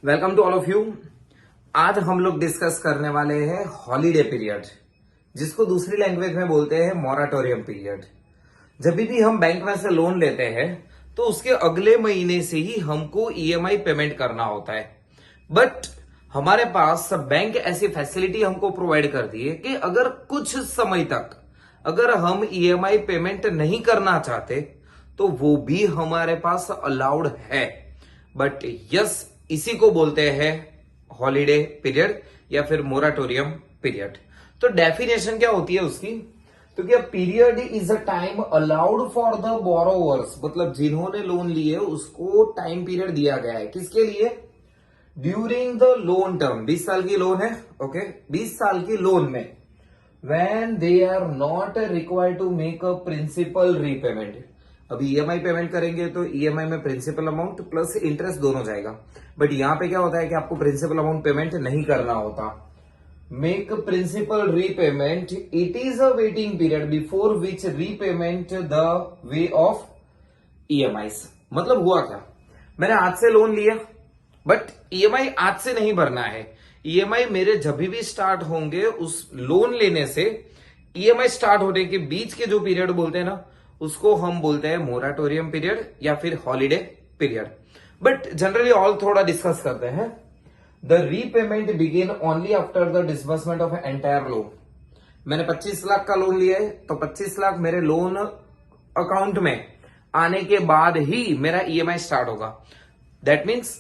Welcome to all of you. आज हम लोग डिस्कस करने वाले हैं हॉलीडे पीरियड, जिसको दूसरी लैंग्वेज में बोलते हैं मॉराटोरियम पीरियड। जब भी हम बैंक में से लोन लेते हैं तो उसके अगले महीने से ही हमको ईएमआई पेमेंट करना होता है। बट हमारे पास बैंक ऐसी फैसिलिटी हमको प्रोवाइड कर दी है कि अगर कुछ समय तक अगर हम ईएमआई पेमेंट नहीं करना चाहते तो वो भी हमारे पास अलाउड है। बट यस, इसी को बोलते हैं हॉलीडे पीरियड या फिर मोराटोरियम पीरियड। तो डेफिनेशन क्या होती है उसकी? तो क्या period is a time allowed for the borrowers, मतलब जिन्होंने लोन लिए उसको टाइम पीरियड दिया गया है। किसके लिए? During the loan term. 20 साल की लोन है, ओके 20 साल की लोन में when they are not required to make a principal repayment। अभी ईएमआई पेमेंट करेंगे तो ईएमआई में प्रिंसिपल अमाउंट प्लस इंटरेस्ट दोनों जाएगा। बट यहां पे क्या होता है कि आपको प्रिंसिपल अमाउंट पेमेंट नहीं करना होता। Make principal repayment, it is a waiting period before which repayment the way of EMI. मतलब हुआ क्या, मैंने आज से लोन लिया बट ईएमआई आज से नहीं भरना है। ईएमआई मेरे जब भी स्टार्ट होंगे उस लोन लेने से ईएमआई स्टार्ट होने के बीच के जो पीरियड बोलते हैं ना, उसको हम बोलते हैं मोराटोरियम पीरियड या फिर holiday period. But generally all थोड़ा डिस्कस करते हैं। The repayment begin only after the disbursement of entire loan. मैंने 25 लाख का लोन लिया है तो 25 लाख मेरे लोन अकाउंट में आने के बाद ही मेरा ईएमआई स्टार्ट होगा। दैट मीन्स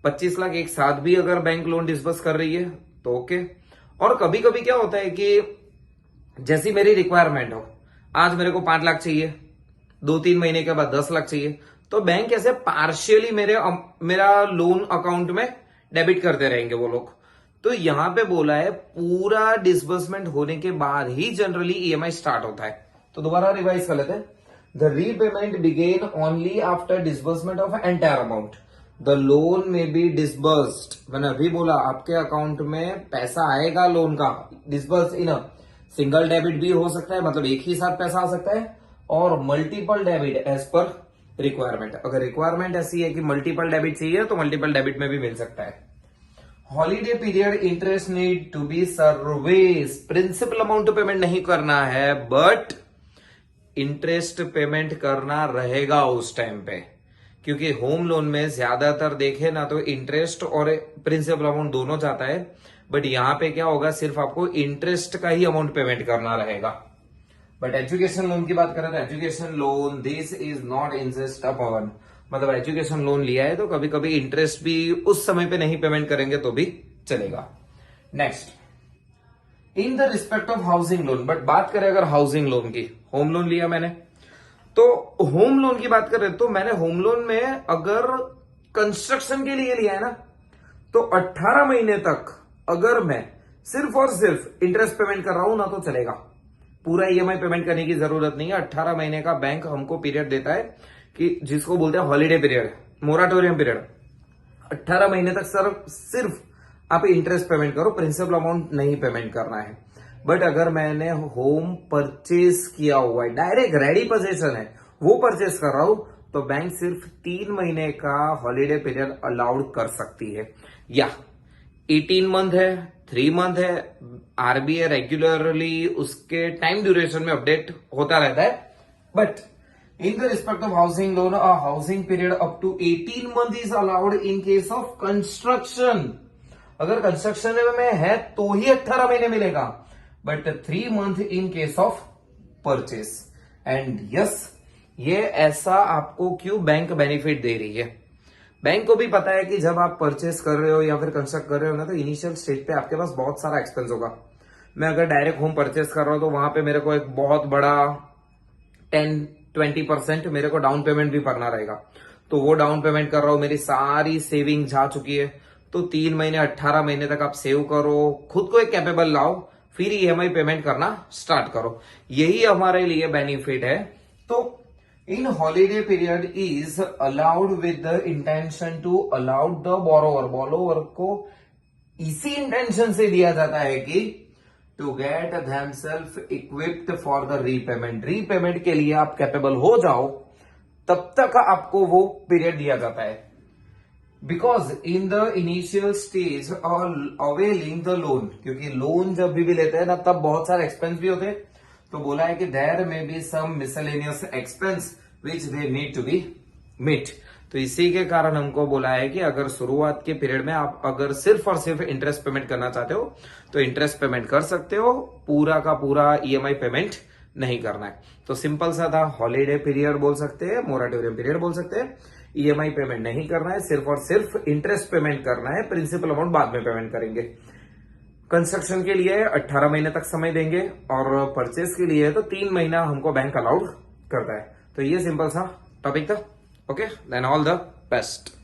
25 लाख एक साथ भी अगर बैंक लोन डिस्बर्स कर रही है तो ओके। और कभी कभी क्या होता है कि जैसी मेरी रिक्वायरमेंट हो, आज मेरे को 5 लाख चाहिए, 2-3 महीने के बाद 10 लाख चाहिए, तो बैंक ऐसे पार्शियली मेरा लोन अकाउंट में डेबिट करते रहेंगे वो लोग। तो यहां पे बोला है पूरा डिसबर्समेंट होने के बाद ही जनरली ईएमआई स्टार्ट होता है। तो दोबारा रिवाइज कर लेते हैं। The repayment begin only after disbursement of entire amount. The loan may be disbursed. मैंने अभी बोला आपके अकाउंट में पैसा आएगा लोन का, डिसबर्स इन सिंगल डेबिट भी हो सकता है, मतलब एक ही साथ पैसा आ सकता है, और multiple debit as per requirement. अगर रिक्वायरमेंट ऐसी है कि मल्टीपल डेबिट चाहिए तो मल्टीपल डेबिट में भी मिल सकता है। Holiday period interest need to be service. Principal amount payment नहीं करना है बट इंटरेस्ट पेमेंट करना रहेगा उस टाइम पे, क्योंकि होम लोन में ज्यादातर देखे ना तो इंटरेस्ट और प्रिंसिपल अमाउंट दोनों जाता है। बट यहां पे क्या होगा, सिर्फ आपको इंटरेस्ट का ही अमाउंट पेमेंट करना रहेगा। बट एजुकेशन लोन की बात करें तो education loan this is not interest upon, मतलब एजुकेशन लोन लिया है तो कभी कभी इंटरेस्ट भी उस समय पे नहीं पेमेंट करेंगे तो भी चलेगा। Next, in the respect of housing loan. But बात करें अगर हाउसिंग लोन की, होम लोन लिया मैंने, तो होम लोन की बात करें तो मैंने होम लोन में अगर कंस्ट्रक्शन के लिए लिया है ना, तो 18 महीने तक अगर मैं सिर्फ और सिर्फ इंटरेस्ट पेमेंट कर रहा हूं ना तो चलेगा। पूरा ईएमआई पेमेंट करने की जरूरत नहीं है। 18 महीने का बैंक हमको पीरियड देता है कि जिसको बोलते हैं हॉलीडे पीरियड, मोराटोरियम पीरियड। 18 महीने तक सर सिर्फ आप इंटरेस्ट पेमेंट करो, प्रिंसिपल अमाउंट नहीं पेमेंट करना है। बट अगर मैंने होम परचेस किया हुआ है, डायरेक्ट रेडी पोजीशन है, वो परचेस कर रहा हूं, तो बैंक सिर्फ 3 महीने का हॉलीडे पीरियड अलाउड कर सकती है। या 18 मंथ है, 3 मंथ है, आरबीआई रेगुलरली उसके टाइम ड्यूरेशन में अपडेट होता रहता है। But in the respect of housing loan, a housing period up to 18 month is allowed in case of construction. अगर कंस्ट्रक्शन में है तो ही 18 महीने मिलेगा, but 3 month in case of purchase. And yes, ये ऐसा आपको क्यों बैंक बेनिफिट दे रही है? बैंक को भी पता है कि जब आप परचेस कर रहे हो या फिर कंस्ट्रक्ट कर रहे हो ना, तो इनिशियल स्टेज पे आपके पास बहुत सारा एक्सपेंस होगा। मैं अगर डायरेक्ट होम परचेस कर रहा हूं तो वहां पे मेरे को एक बहुत बड़ा 10-20% मेरे को डाउन पेमेंट भी भरना रहेगा। तो वो डाउन पेमेंट कर रहा हूं, मेरी सारी सेविंग जा चुकी है। तो 3 महीने 18 महीने तक आप सेव करो, खुद को एक कैपेबल लाओ, फिर ईएमआई पेमेंट करना स्टार्ट करो। यही हमारे लिए बेनिफिट है। तो in holiday period is allowed with the intention to allowed the borrower. Borrower को इसी इंटेंशन से दिया जाता है कि to get themselves equipped for the repayment. Repayment के लिए आप कैपेबल हो जाओ, तब तक आपको वो पीरियड दिया जाता है। Because in the initial stage और अवेलिंग द लोन, क्योंकि लोन जब भी लेते हैं ना तब बहुत सारे एक्सपेंस भी होते हैं, तो बोला है कि there may be some miscellaneous expense which they need to be meet. तो इसी के कारण हमको बोला है कि अगर शुरुआत के पीरियड में आप अगर सिर्फ और सिर्फ इंटरेस्ट पेमेंट करना चाहते हो तो इंटरेस्ट पेमेंट कर सकते हो, पूरा का पूरा ईएमआई पेमेंट नहीं करना है। तो सिंपल सा था, हॉलीडे पीरियड बोल सकते हैं, मोराटोरियम पीरियड बोल सकते हैं। ईएमआई पेमेंट नहीं करना है, सिर्फ और सिर्फ इंटरेस्ट पेमेंट करना है, प्रिंसिपल अमाउंट बाद में पेमेंट करेंगे। कंस्ट्रक्शन के लिए 18 महीने तक समय देंगे और परचेस के लिए तो 3 महीना हमको बैंक अलाउड करता है। तो ये सिंपल सा टॉपिक था। Okay, then all the best.